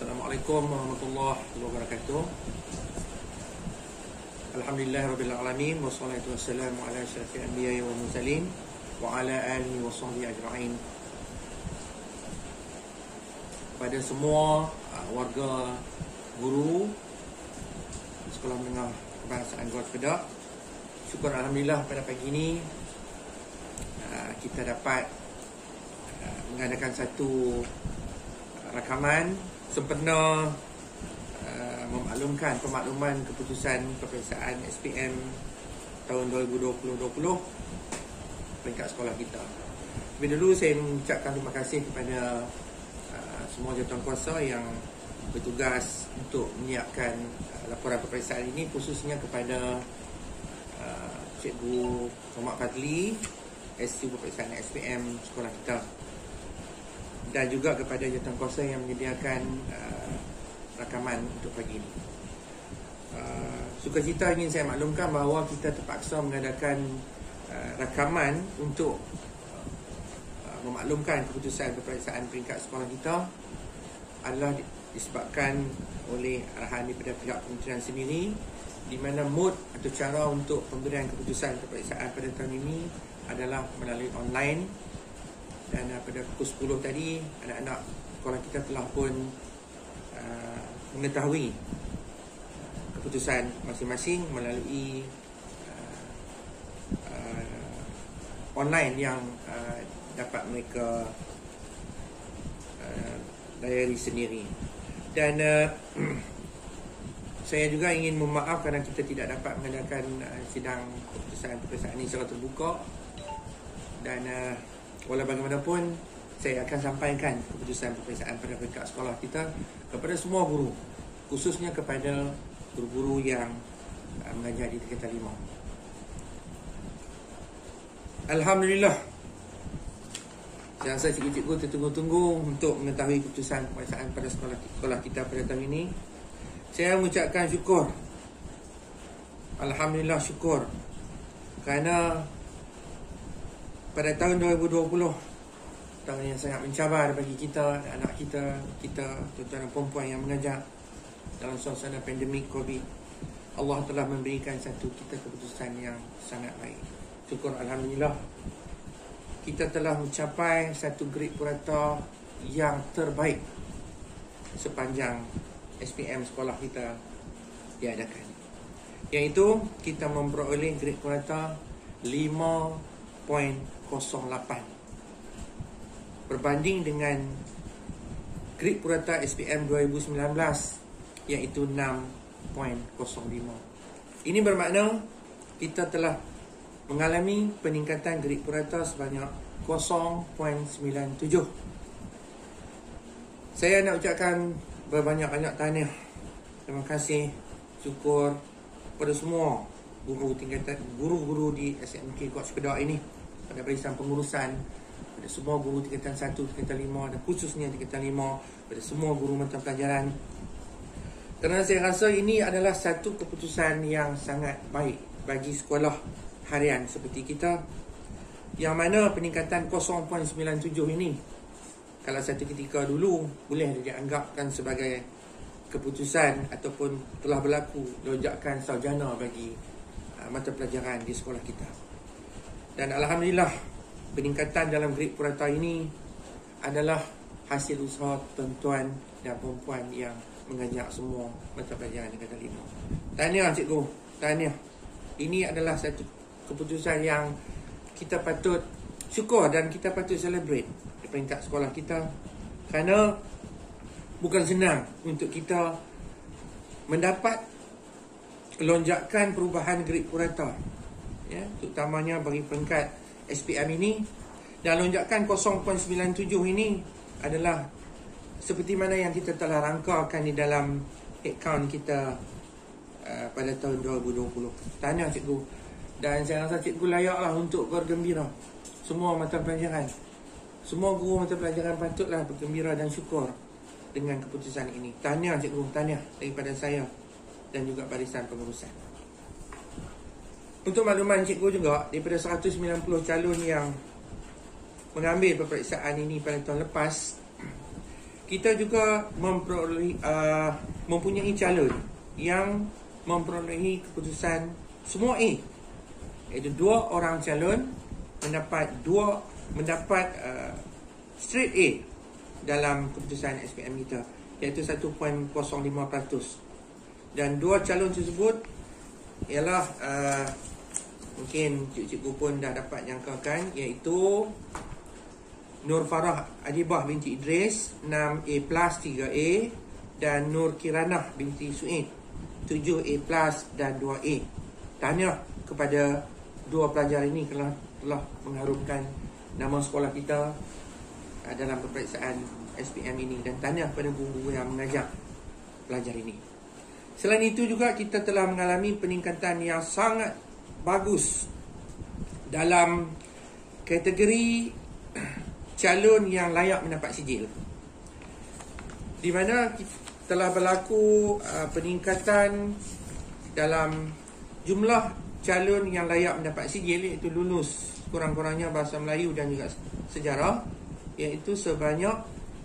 Assalamualaikum warahmatullahi wabarakatuh. Alhamdulillahirabbil alamin wassalatu wassalamu ala asyrafil anbiya'i wal mursalin wa ala alihi wa sahbihi ajma'in. Pada semua warga guru Sekolah Menengah Kebangsaan Gawat Kedah, syukur alhamdulillah pada pagi ini kita dapat mengadakan satu rakaman sempena memaklumkan pemakluman keputusan peperiksaan SPM tahun 2020 peringkat sekolah kita. Lebih dulu saya mengucapkan terima kasih kepada semua jawatankuasa yang bertugas untuk menyiapkan laporan peperiksaan ini, khususnya kepada Cikgu Muhammad Fadli, SU peperiksaan SPM sekolah kita, dan juga kepada jawatankuasa yang menyediakan rakaman untuk pagi ini. Sukacita ingin saya maklumkan bahawa kita terpaksa mengadakan rakaman untuk memaklumkan keputusan peperiksaan peringkat sekolah kita adalah disebabkan oleh arahan daripada pihak kementerian sendiri, di mana mood atau cara untuk pemberian keputusan peperiksaan pada tahun ini adalah melalui online. Dan pada pukul 10 tadi, anak-anak sekolah kita telah pun mengetahui keputusan masing-masing melalui online yang dapat mereka layari sendiri. Dan saya juga ingin memaaf kerana kita tidak dapat mengadakan sidang keputusan peperiksaan ini secara terbuka. Dan walau bagaimanapun, saya akan sampaikan keputusan peperiksaan pada peringkat sekolah kita kepada semua guru, khususnya kepada guru-guru yang mengajar di tingkatan 5. Alhamdulillah, saya rasa cikgu-cikgu tertunggu-tunggu untuk mengetahui keputusan peperiksaan pada sekolah kita pada tahun ini. Saya mengucapkan syukur, alhamdulillah syukur, kerana pada tahun 2020, tahun yang sangat mencabar bagi kita, anak kita, tuan-tuan dan puan-puan yang mengajar dalam suasana pandemik COVID, Allah telah memberikan satu kita keputusan yang sangat baik. Syukur alhamdulillah, kita telah mencapai satu grade purata yang terbaik sepanjang SPM sekolah kita diadakan, iaitu kita memperoleh grade purata 5.08 berbanding dengan grade purata SPM 2019 iaitu 6.05. Ini bermakna kita telah mengalami peningkatan grade purata sebanyak 0.97. Saya nak ucapkan berbanyak-banyak tahniah, terima kasih, syukur pada semua guru-guru di SMK Gawat Kedah ini, pada barisan pengurusan, pada semua guru tingkatan 1, tingkatan 5 dan khususnya tingkatan 5, pada semua guru mata pelajaran. Kerana saya rasa ini adalah satu keputusan yang sangat baik bagi sekolah harian seperti kita, yang mana peningkatan 0.97 ini kalau satu ketika dulu boleh dianggapkan sebagai keputusan ataupun telah berlaku lonjakan sarjana bagi mata pelajaran di sekolah kita. Dan alhamdulillah, peningkatan dalam grade purata ini adalah hasil usaha tuan-tuan dan puan-puan yang mengajar semua mata pelajaran tingkatan 5. Tahniah cikgu, tahniah. Ini adalah satu keputusan yang kita patut syukur dan kita patut celebrate di peringkat sekolah kita, kerana bukan senang untuk kita mendapat lonjakan perubahan grade purata, ya, terutamanya bagi peringkat SPM ini. Dan lonjakan 0.97 ini adalah seperti mana yang kita telah rangkakan di dalam account kita pada tahun 2020. Tahniah cikgu, dan saya rasa cikgu layaklah untuk bergembira. Semua mata pelajaran, semua guru mata pelajaran patutlah bergembira dan syukur dengan keputusan ini. Tahniah cikgu, tahniah daripada saya dan juga barisan pengurusan. Untuk makluman cikgu juga, daripada 190 calon yang mengambil peperiksaan ini pada tahun lepas, kita juga mempunyai calon yang memperolehi keputusan semua A, iaitu 2 orang calon mendapat straight A dalam keputusan SPM kita, iaitu 1.05%. Dan 2 calon tersebut ialah mungkin cikgu pun dah dapat jangkakan, iaitu Nur Farah Adibah binti Idris 6A plus 3A, dan Nur Kiranah binti Suid 7A plus dan 2A. Tahniah kepada 2 pelajar ini telah mengharumkan nama sekolah kita dalam peperiksaan SPM ini, dan tahniah kepada guru-guru yang mengajar pelajar ini. Selain itu juga kita telah mengalami peningkatan yang sangat bagus dalam kategori calon yang layak mendapat sijil, di mana telah berlaku peningkatan dalam jumlah calon yang layak mendapat sijil, iaitu lulus kurang-kurangnya bahasa Melayu dan juga sejarah, iaitu sebanyak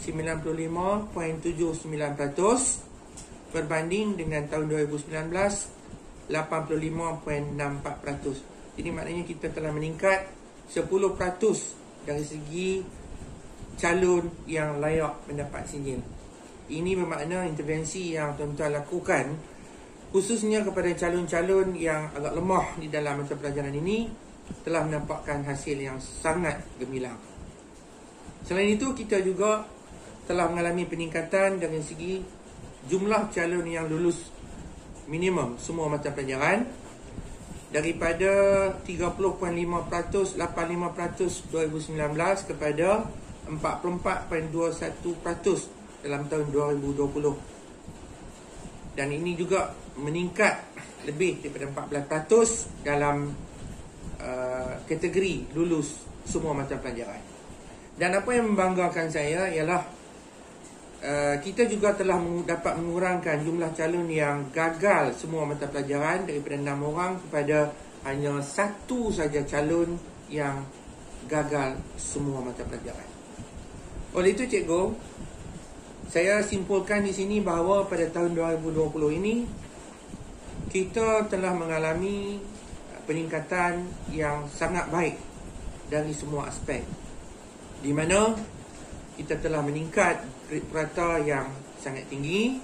95.79% berbanding dengan tahun 2019 85.64%. Jadi maknanya kita telah meningkat 10% dari segi calon yang layak mendapat sijil. Ini bermakna intervensi yang tuan-tuan lakukan khususnya kepada calon-calon yang agak lemah di dalam mata pelajaran ini telah menampakkan hasil yang sangat gemilang. Selain itu, kita juga telah mengalami peningkatan dari segi jumlah calon yang lulus minimum semua mata pelajaran daripada 30.5% 85% 2019 kepada 44.21% dalam tahun 2020. Dan ini juga meningkat lebih daripada 14% dalam kategori lulus semua mata pelajaran. Dan apa yang membanggakan saya ialah kita juga telah dapat mengurangkan jumlah calon yang gagal semua mata pelajaran daripada 6 orang kepada hanya 1 saja calon yang gagal semua mata pelajaran. Oleh itu, cikgu, saya simpulkan di sini bahawa pada tahun 2020 ini kita telah mengalami peningkatan yang sangat baik dari semua aspek, di mana kita telah meningkat grade purata yang sangat tinggi.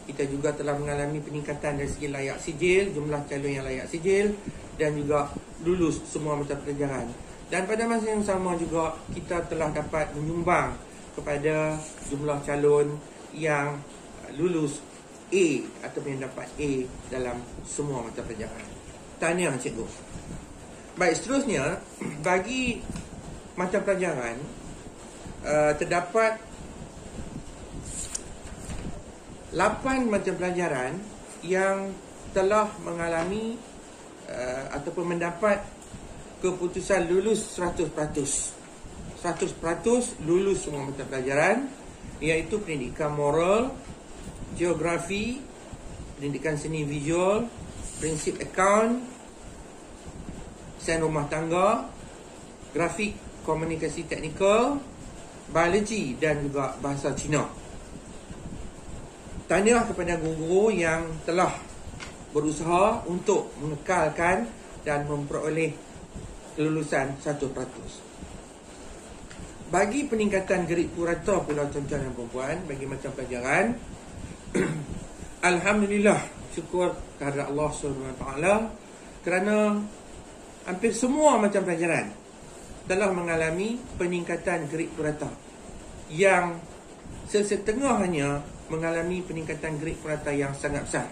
Kita juga telah mengalami peningkatan dari segi layak sijil, jumlah calon yang layak sijil, dan juga lulus semua mata pelajaran. Dan pada masa yang sama juga kita telah dapat menyumbang kepada jumlah calon yang lulus A ataupun yang dapat A dalam semua mata pelajaran. Tahniah, cikgu. Baik, seterusnya, bagi mata pelajaran terdapat 8 mata pelajaran yang telah mengalami ataupun mendapat keputusan lulus 100% lulus semua mata pelajaran, iaitu pendidikan moral, geografi, pendidikan seni visual, prinsip akaun, sains rumah tangga, grafik komunikasi teknikal, biologi dan juga bahasa Cina. Tahniah kepada guru-guru yang telah berusaha untuk mengekalkan dan memperoleh kelulusan 100%. Bagi peningkatan grade purata pula tuan-tuan dan puan-puan bagi macam pelajaran, alhamdulillah, syukur kepada Allah SWT kerana hampir semua macam pelajaran telah mengalami peningkatan grade purata, yang sesetengahnya mengalami peningkatan grade purata yang sangat besar.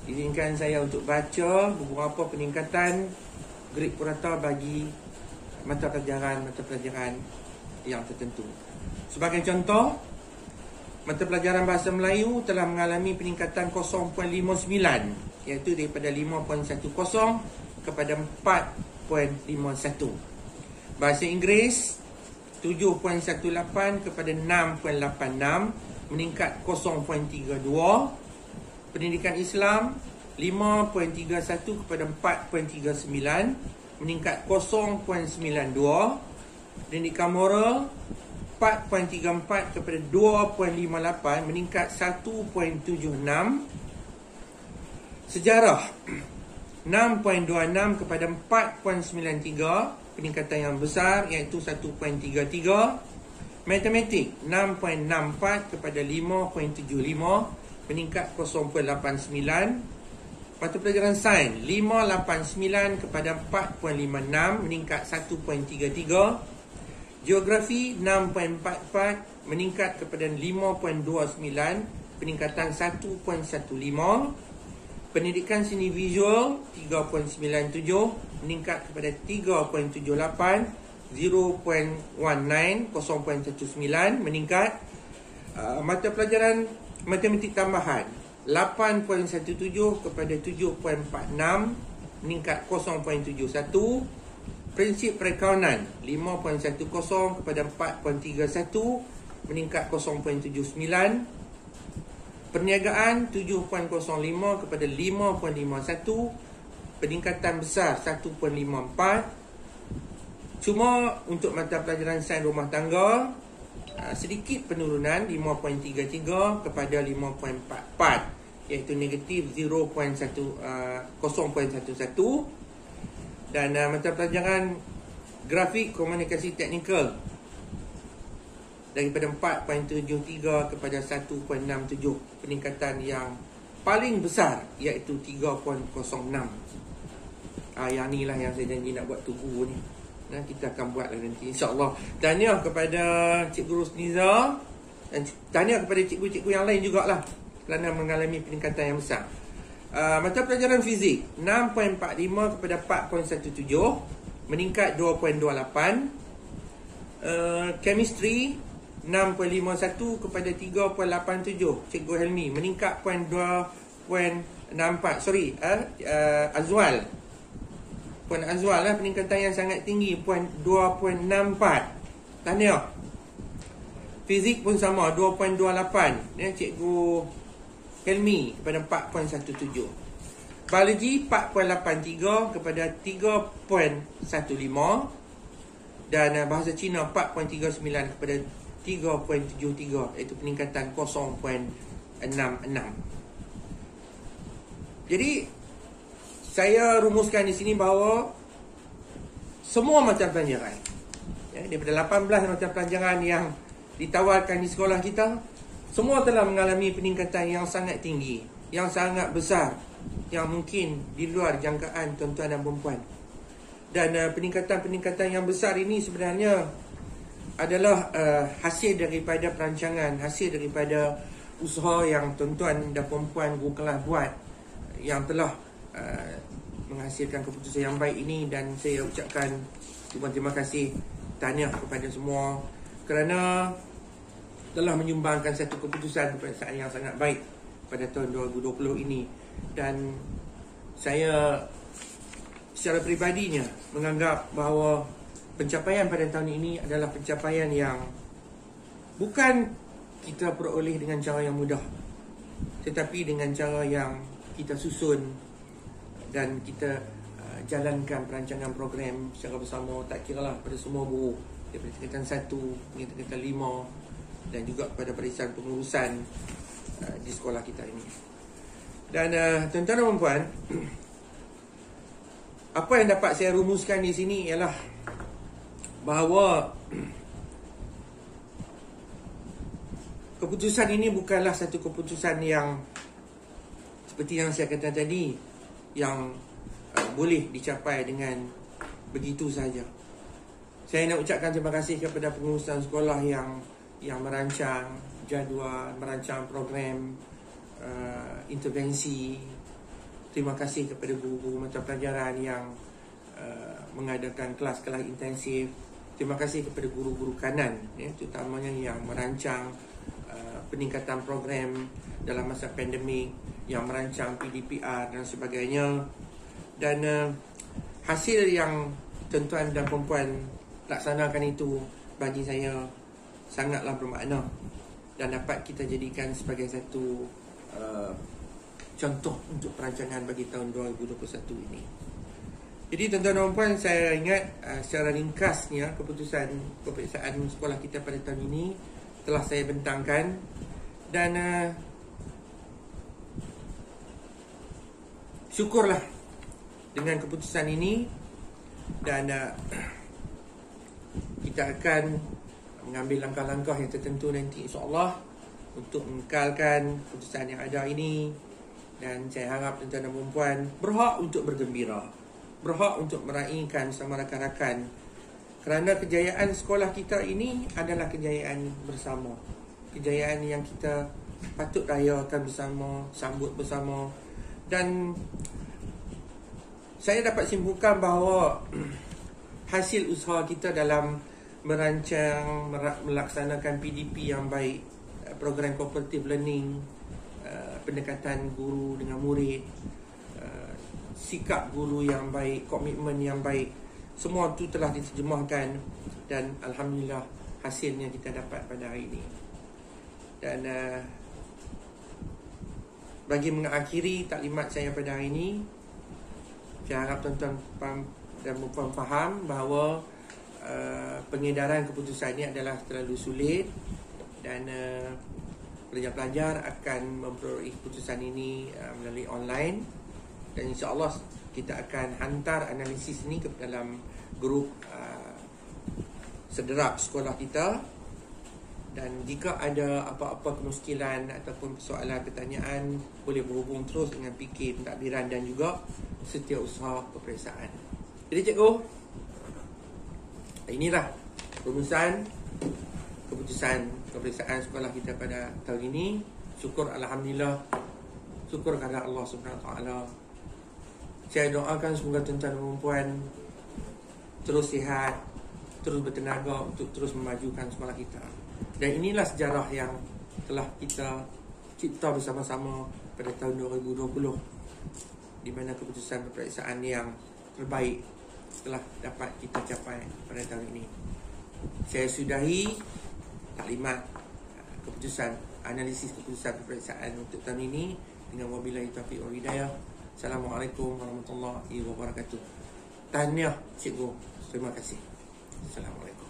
Izinkan saya untuk baca beberapa peningkatan grade purata bagi mata pelajaran yang tertentu. Sebagai contoh, mata pelajaran bahasa Melayu telah mengalami peningkatan 0.59, iaitu daripada 5.10 kepada 4.51. Bahasa Inggeris 7.18 kepada 6.86, meningkat 0.32. Pendidikan Islam 5.31 kepada 4.39, meningkat 0.92. Pendidikan moral 4.34 kepada 2.58, meningkat 1.76. Sejarah 6.26 kepada 4.93, peningkatan yang besar iaitu 1.33. Matematik 6.64 kepada 5.75, peningkat 0.89. Mata pelajaran sains 5.89 kepada 4.56, meningkat 1.33. Geografi 6.44, meningkat kepada 5.29, peningkatan 1.15. Pendidikan seni visual 3.97, meningkat kepada 3.78. 0.19, 0.19 meningkat. Mata pelajaran matematik tambahan 8.17 kepada 7.46, meningkat 0.71. Prinsip perakaunan 5.10 kepada 4.31, meningkat 0.79. Perniagaan 7.05 kepada 5.51, peningkatan besar 1.54. Cuma untuk mata pelajaran sains rumah tangga sedikit penurunan 5.33 kepada 5.44, iaitu negatif 0.11. Dan mata pelajaran grafik komunikasi teknikal daripada 4.73 kepada 1.67, peningkatan yang paling besar iaitu 3.06. Yang ni lah yang saya janji nak buat tunggu ni. Kita akan buat lah nanti, insyaAllah. Tahniah kepada Cikgu Rusniza dan tahniah kepada cikgu-cikgu yang lain jugalah kerana mengalami peningkatan yang besar. Mata pelajaran fizik 6.45 kepada 4.17, meningkat 2.28. Chemistry 6.51 kepada 3.87, Cikgu Helmi, meningkat 0.2.64. Azwal Puan Azwal lah, peningkatan yang sangat tinggi 2.64. Tahniah. Fizik pun sama 2.28, Cikgu Helmi kepada 4.17. Biologi 4.83 kepada 3.15, dan bahasa Cina 4.39 kepada 3.73, iaitu peningkatan 0.66. Jadi saya rumuskan di sini bahawa semua mata pelajaran, daripada 18 mata pelajaran yang ditawarkan di sekolah kita, semua telah mengalami peningkatan yang sangat tinggi, yang sangat besar, yang mungkin di luar jangkaan tuan-tuan dan puan-puan. Dan peningkatan-peningkatan yang besar ini sebenarnya adalah hasil daripada perancangan, hasil daripada usaha yang tuan-tuan dan puan-puan guru kelas buat, yang telah menghasilkan keputusan yang baik ini. Dan saya ucapkan terima kasih, tahniah kepada semua kerana telah menyumbangkan satu keputusan keputusan yang sangat baik pada tahun 2020 ini. Dan saya secara peribadinya menganggap bahawa pencapaian pada tahun ini adalah pencapaian yang bukan kita peroleh dengan cara yang mudah, tetapi dengan cara yang kita susun dan kita jalankan perancangan program secara bersama, tak kira lah pada semua guru, daripada tingkatan 1 hingga tingkatan 5, dan juga pada barisan pengurusan di sekolah kita ini. Dan tuan-tuan dan puan-puan, apa yang dapat saya rumuskan di sini ialah bahawa keputusan ini bukanlah satu keputusan yang seperti yang saya kata tadi, yang boleh dicapai dengan begitu saja. Saya nak ucapkan terima kasih kepada pengurusan sekolah yang merancang jadual, merancang program intervensi. Terima kasih kepada guru-guru mata pelajaran yang mengadakan kelas-kelas intensif. Terima kasih kepada guru-guru kanan, terutamanya yang merancang peningkatan program dalam masa pandemik, yang merancang PDPR dan sebagainya. Dan hasil yang tuan-tuan dan perempuan laksanakan itu bagi saya sangatlah bermakna dan dapat kita jadikan sebagai satu contoh untuk perancangan bagi tahun 2021 ini. Jadi tuan-tuan dan puan, saya ingat secara ringkasnya keputusan peperiksaan sekolah kita pada tahun ini telah saya bentangkan. Dan syukurlah dengan keputusan ini. Dan kita akan mengambil langkah-langkah yang tertentu nanti insyaAllah untuk mengekalkan keputusan yang ada ini. Dan saya harap tuan-tuan dan puan berhak untuk bergembira, berhak untuk meraihkan sama rakan-rakan, kerana kejayaan sekolah kita ini adalah kejayaan bersama, kejayaan yang kita patut rayakan bersama, sambut bersama. Dan saya dapat simpulkan bahawa hasil usaha kita dalam merancang, melaksanakan PDP yang baik, program cooperative learning, pendekatan guru dengan murid, sikap guru yang baik, komitmen yang baik, semua itu telah diterjemahkan dan alhamdulillah hasilnya kita dapat pada hari ini. Dan bagi mengakhiri taklimat saya pada hari ini, saya harap tuan-tuan dan puan faham bahawa pengedaran keputusan ini adalah terlalu sulit dan pelajar-pelajar akan memperoleh keputusan ini melalui online. Dan insyaAllah kita akan hantar analisis ini ke dalam grup sederap sekolah kita. Dan jika ada apa-apa kemuskilan ataupun persoalan, pertanyaan, boleh berhubung terus dengan PK Pentadbiran dan juga Setiausaha Peperiksaan. Jadi cikgu, inilah rumusan keputusan peperiksaan sekolah kita pada tahun ini. Syukur alhamdulillah, syukur kepada Allah Subhanahu Wa Taala. Saya doakan semoga tuan-tuan dan puan terus sihat, terus bertenaga untuk terus memajukan sekolah kita. Dan inilah sejarah yang telah kita cipta bersama-sama pada tahun 2020, di mana keputusan peperiksaan yang terbaik telah dapat kita capai pada tahun ini. Saya sudahi taklimat keputusan, analisis keputusan peperiksaan untuk tahun ini dengan wabillahi taufiq wal hidayah. Assalamualaikum warahmatullahi wabarakatuh. Tahniah cikgu. Terima kasih. Assalamualaikum.